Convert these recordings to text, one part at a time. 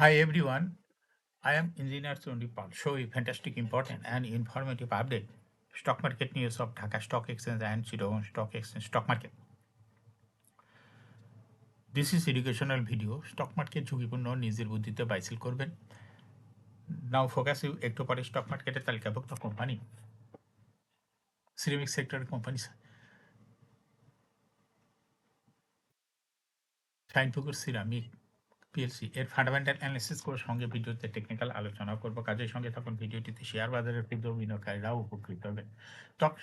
Hi everyone, I am Engineer Sundipal. Show a fantastic, important, and informative update. Stock market news of Dhaka Stock Exchange and Chittagong Stock Exchange stock market. This is educational video. Stock market ঝুঁকিপূর্ণ নিজের বুদ্ধিতে বাইসেল করবেন। Now focus you একটু পরে stock মার্কেটের তালিকাভুক্ত company ceramic সেক্টরের company সাইনপুকুর ceramic PLC এর ফান্ডামেন্টাল অ্যানালিসিস করে সঙ্গে ভিডিওতে টেকনিক্যাল আলোচনা করব। কাজের সঙ্গে তখন ভিডিওটিতে শেয়ার বাজারের ক্ষুদ্র বিনিয়োগকারীরাও উপকৃত হবেন।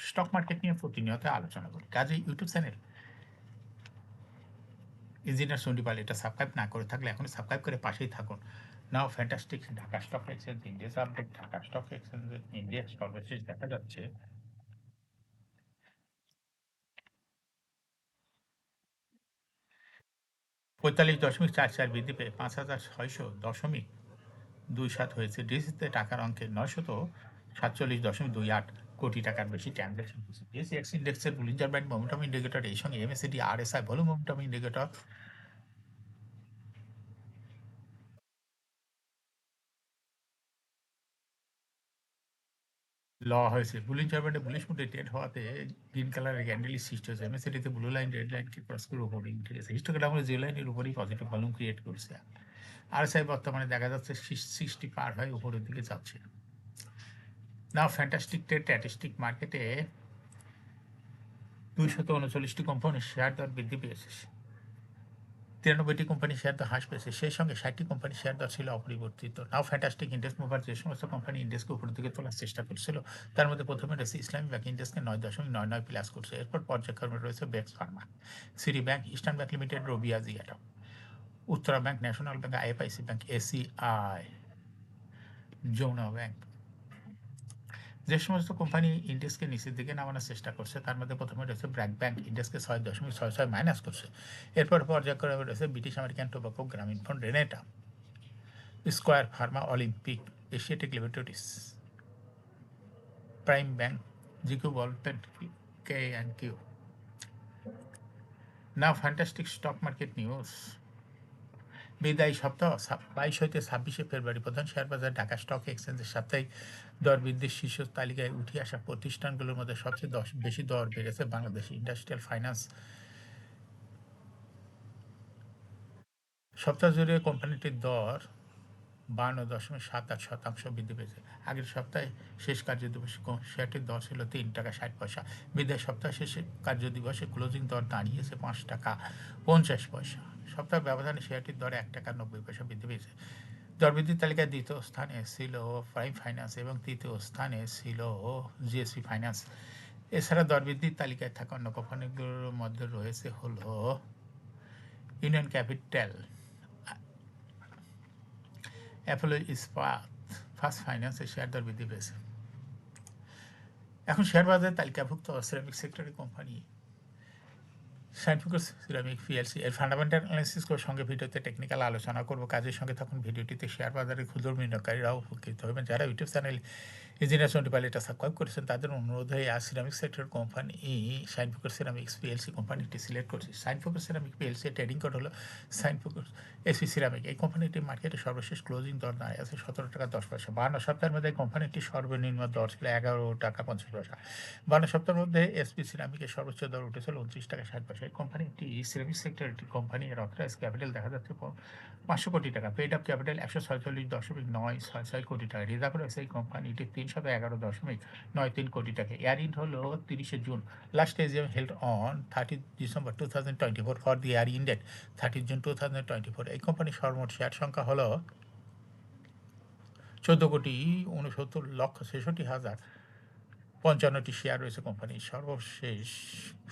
স্টক মার্কেট নিয়ে প্রতিনিয়ত আলোচনা করি। কাজে ইউটিউব চ্যানেল ইঞ্জিনিয়ার সন্ডিপাল এটা সাবস্ক্রাইব না করে থাকলে এখন সাবস্ক্রাইব করে পাশেই থাকুন। Now fantastic Dhaka stock exchange indices update. Dhaka stock এক্সচেঞ্জের ইন্ডেক্স সর্বশেষ দেখা যাচ্ছে 45.44 বৃদ্ধি পেয়ে 5,600.27 হয়েছে। ডিএসসিতে টাকার অঙ্কে 947.28 কোটি টাকার বেশি ট্রানজাকশন হয়েছে। ডিএসসি ইন্ডেক্সের বুলিঞ্জার ব্যান্ড মোমেন্টাম ইন্ডিকেটর এই সঙ্গে MACD RSI volume momentum indicator ল হয়েছে। বুলিঞ্জার ব্যান্ডে বুলিশ মুডে ট্রেড হওয়াতে গ্রিন কালারের ক্যান্ডেলই সৃষ্টি হয়েছে। এমএসিডিতে ব্লু লাইন রেড লাইনকে ক্রস করে উপরে উঠে গেছে। হিস্টোগ্রামে যে লাইনের উপরেই পজিটিভ ভলিউম ক্রিয়েট করছে। আরএসআই বর্তমানে দেখা যাচ্ছে 60 পার হয়ে উপরের দিকে যাচ্ছে। নাও ফ্যান্টাস্টিক ট্রেড স্ট্যাটিস্টিক মার্কেটে 239টি কোম্পানির শেয়ার দর বৃদ্ধি পেয়েছে। 93টি কোম্পানির শেয়ার দর হ্রাস পেয়েছে। সেই সঙ্গে 60টি কোম্পানির শেয়ার দর ছিল অপরিবর্তিত। নাও ফ্যান্টাস্টিক ইন্ডেক্স মুভার যে সমস্ত কোম্পানি ইন্ডেক্সকে উপরের দিকে তোলার চেষ্টা করছিল, তার মধ্যে প্রথমে রয়েছে ইসলামী ব্যাংক ইন্ডেক্সকে 9.99 প্লাস করছে। এরপর পর্যায়ক্রমে রয়েছে Bex pharma, City Bank, Eastern Bank Limited, রবিয়া জিয়াটম, Uttara Bank, National Bank, IFIC Bank, ACI, Jamuna Bank. যে সমস্ত কোম্পানি ইন্ডেক্সকে নিচের দিকে নামানোর চেষ্টা করছে তার মধ্যে প্রথমে রয়েছে ব্র্যাক ব্যাংক, ইন্ডেক্সকে 6.66 মাইনাস করছে। এরপর পর্যায়ক্রমে রয়েছে British American Tobacco, Grameenphone, Renata, Square Pharma, Olympic, Asiatic লিমিটেডিস, Prime Bank, GQ Ballpen, K and Q. Now fantastic stock market news. বিদায়ী সপ্তাহ 22 হইতে 26 ফেব্রুয়ারি প্রধান শেয়ার বাজার ঢাকা স্টক এক্সচেঞ্জের সাপ্তাহিক দর বৃদ্ধির শীর্ষ তালিকায় উঠে আসা প্রতিষ্ঠানগুলোর মধ্যে সবচেয়ে বেশি দর বেড়েছে বাংলাদেশ ইন্ডাস্ট্রিয়াল ফাইন্যান্স। সপ্তাহ জুড়ে কোম্পানিটির দর 52.78% বৃদ্ধি পেয়েছে। আগের সপ্তাহে শেষ কার্যদিবসে শেয়ারটির দর ছিল 3 টাকা 60 পয়সা। বিদায় সপ্তাহ শেষে কার্যদিবসে ক্লোজিং দর দাঁড়িয়েছে 5 টাকা 50 পয়সা। সপ্তাহ ব্যবধানে শেয়ারটির দর 1 টাকা 90 পয়সা বৃদ্ধি পেয়েছে। দরবৃদ্ধির তালিকায় দ্বিতীয় স্থানে ছিল প্রাইম ফাইন্যান্স এবং তৃতীয় স্থানে ছিল জিএসপি ফাইন্যান্স। এছাড়া দরবৃদ্ধির তালিকায় থাকা অন্য কোম্পানিগুলোর মধ্যে রয়েছে হলো ইউনিয়ন ক্যাপিটাল, অ্যাপোলো ইস্পাত, ফার্স্ট ফাইন্যান্সের শেয়ার দর বৃদ্ধি পেয়েছে। এখন শেয়ার বাজারে তালিকাভুক্ত সিরামিক সেক্টরের কোম্পানি সাইনফোকাস সিরামিক পিএলসি এর ফান্ডামেন্টাল অ্যানালিসিস করে সঙ্গে ভিডিওতে টেকনিক্যাল আলোচনা করব। কাজের সঙ্গে তখন ভিডিওটিতে শেয়ার বাজারে ক্ষুদ্র বিনিয়োগকারীরাও উপকৃত হবেন। যারা ইউটিউব চ্যানেল ইঞ্জিনিয়ার সন্ডিপাল এটা সাবস্ক্রাইব করেছেন তাদের অনুরোধ হয়ে আর ceramic sector company Shinefocus ceramics PLC কোম্পানিটি সিলেক্ট করছি। সাইনফোকাস সিরামিক পিএলসি এর ট্রেডিং কোড হলো সাইনফোকাস এসপি সিরামিক। এই কোম্পানিটি মার্কেটে সর্বশেষ ক্লোজিং দর দাঁড়িয়ে আছে 17 টাকা 10 পয়সা। 52 সপ্তাহের মধ্যে কোম্পানিটির সর্বনিম্ন দর ছিল 11 টাকা 50 পয়সা। 52 সপ্তাহের মধ্যে এসপি সিরামিকের সর্বোচ্চ দর উঠেছিল 29 টাকা 60 পয়সা। এই কোম্পানিটি সিরামিক সেক্টর একটি কোম্পানি। এর অথরাইজ ক্যাপিটাল দেখা যাচ্ছে 500 কোটি টাকা। পেড আপ ক্যাপিটাল 146.966 কোটি টাকা। রিজার্ভ রয়েছে এই কোম্পানিটি 311.93 কোটি টাকা। ইয়ার ইন্ড হলো 30 June. Last AGM held on 30 December 2024 for the year ended 30 June 2024। এই কোম্পানির সর্বমোট শেয়ার সংখ্যা হলো 14,69,63,055টি শেয়ার রয়েছে কোম্পানির।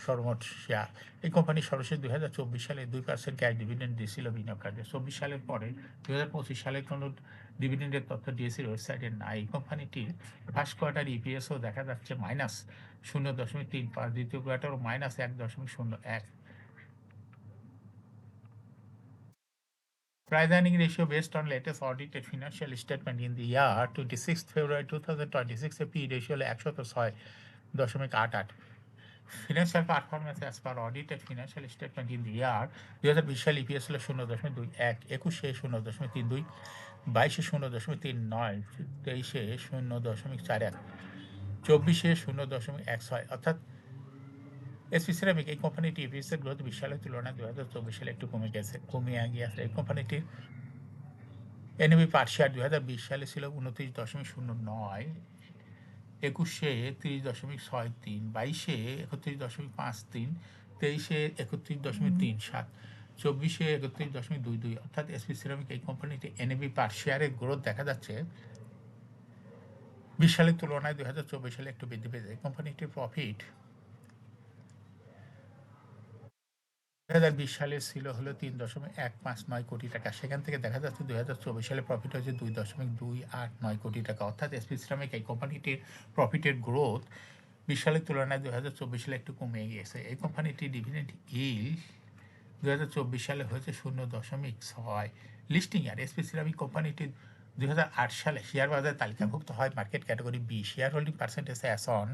সর্বমোট শেয়ার। এই কোম্পানির সর্বশেষ 2024 সালে 2% ক্যাশ ডিভিডেন্ড দিয়েছিল বিনিয়োগকারীদের। 24 সালের পরে 2025 সালে কোনো ডিভিডেন্ডের তথ্য ডিএসসির ওয়েবসাইটে নাই। এই কোম্পানিটির ফার্স্ট কোয়ার্টার ইপিএসও দেখা যাচ্ছে -0.35, দ্বিতীয় কোয়ার্টারও -1.01। Price earning ratio based on latest audited financial statement in the year 26 February 2026 এ পি রেশিও হলো 106.88। Financial performance as per audited financial statement in the year 2020 সালে ইপিএস হলো 0.21, 21-এ 0.32, 22-এ 0.39, 23-এ 0.41, 24-এ 0.16। অর্থাৎ এসপি সিরামিক এই কোম্পানিটি ইপিএস এর গ্রোথ 20 সালের তুলনায় 2024 সালে একটু কমে গিয়েছে। এই কোম্পানিটির এনএবি পার শেয়ার 2020 সালে ছিল 29.09, 21-এ 30.63, 22-এ 31.53, 23-এ 31.37, 24-এ 31.22। অর্থাৎ এসপি সিরামিক এই কোম্পানিটি এনএবি পার শেয়ারের গ্রোথ দেখা যাচ্ছে 20 সালের তুলনায় 2024 সালে একটু বৃদ্ধি পেয়েছে। এই কোম্পানিটির প্রফিট 2020 সালে ছিল হলো 3.159 কোটি টাকা। সেখান থেকে দেখা যাচ্ছে 2024 সালে প্রফিট হয়েছে 2.289 কোটি টাকা। অর্থাৎ এসপি সিরামিক এই কোম্পানিটির প্রফিটের গ্রোথ 20 সালের তুলনায় 2024 সালে একটু কমে গিয়েছে। এই কোম্পানিটির ডিভিডেন্ড ইল্ড 2024 সালে হয়েছে 0.6। লিস্টিং ইয়ার এসপি সিরামিক কোম্পানিটি 2008 সালে শেয়ার বাজারে তালিকাভুক্ত হয় market category B. Share holding percentage as on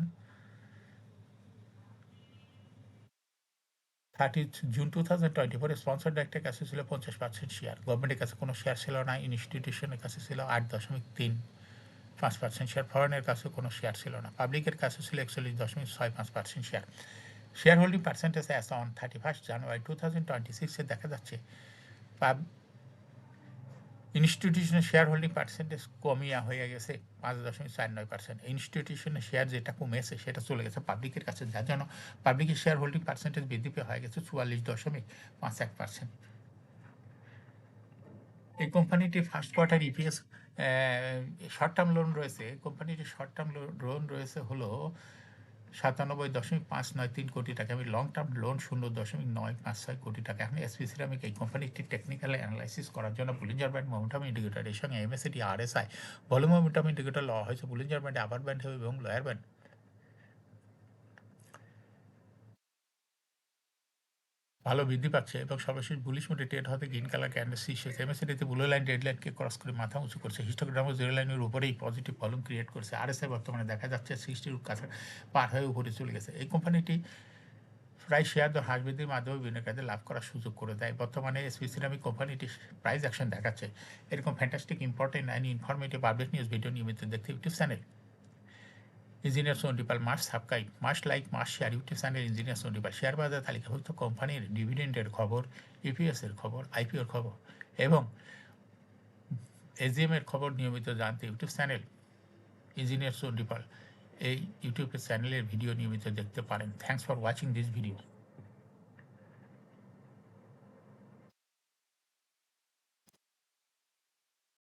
30 June 2024 sponsor ডাইরেক্টের কাছে ছিল 50% শেয়ার, গভর্নমেন্টের কাছে কোনো শেয়ার ছিল না, ইনস্টিটিউশনের কাছে ছিল 8.35% শেয়ার, ফরেনের কাছে কোনো শেয়ার ছিল না, পাবলিকের কাছে ছিল 41.65% share. Share holding percentage as on 31 জানুয়ারি 2026 দেখা যাচ্ছে ইনস্টিটিউশনের শেয়ার হোল্ডিং পার্সেন্টেজ কমিয়া হয়ে গেছে 5.49%। ইনস্টিটিউশনের শেয়ার যেটা কমেছে সেটা চলে গেছে পাবলিকের কাছে, যার জন্য পাবলিকের শেয়ার হোল্ডিং পার্সেন্টেজ বৃদ্ধি পেয়ে হয়ে গেছে 44.51%। এই কোম্পানিটির first quarter EPS short term loan রয়েছে, কোম্পানিটির শর্ট টার্ম লোন রয়েছে হলো 97.593 কোটি টাকা এবং লং টার্ম লোন 0.956 কোটি টাকা। এখন এসপি সিরামিক এই কোম্পানিটি টেকনিক্যাল অ্যানালাইসিস করার জন্য বুলিঞ্জার ব্যান্ড মোমেন্টাম ইন্ডিকেটর এর সঙ্গে MACD RSI volume momentum indicator লওয়া হয়েছে। বুলিঞ্জার ব্যান্ডে আপার ব্যান্ড হবে এবং লোয়ার ব্যান্ড ভালো বৃদ্ধি পাচ্ছে এবং সর্বশেষ বুলিশ মোডে ট্রেড হতে গ্রিন কালার ক্যান্ডেল শীর্ষে এমএসিডিতে ব্লু লাইন রেড লাইনকে ক্রস করে মাথা উঁচু করছে, হিস্টোগ্রামও জিরো লাইনের উপরেই পজিটিভ ভলিউম ক্রিয়েট করছে। আরএসআই বর্তমানে দেখা যাচ্ছে 60-র কাছে পার হয়ে উপরে চলে গেছে। এই কোম্পানিটি প্রায় শেয়ার দর হ্রাস বৃদ্ধির মাধ্যমে বিনিয়োগকারীদের লাভ করার সুযোগ করে দেয়। বর্তমানে এসপি সিরামিক কোম্পানিটি প্রাইস অ্যাকশন দেখাচ্ছে। এরকম fantastic important and informative update news video নিয়মিত দেখতে YouTube channel engineer Sontipal must subscribe, must like, must share YouTube channel engineer Sontipal. Share বাজার তালিকাভুক্ত কোম্পানির ডিভিডেন্ডের খবর, ইপিএসের খবর, আইপিওর খবর এবং এজিএমের খবর নিয়মিত জানতে ইউটিউব চ্যানেল ইঞ্জিনিয়ার সোনটিপাল এই ইউটিউব চ্যানেলের ভিডিও নিয়মিত দেখতে পারেন। Thanks for watching this video.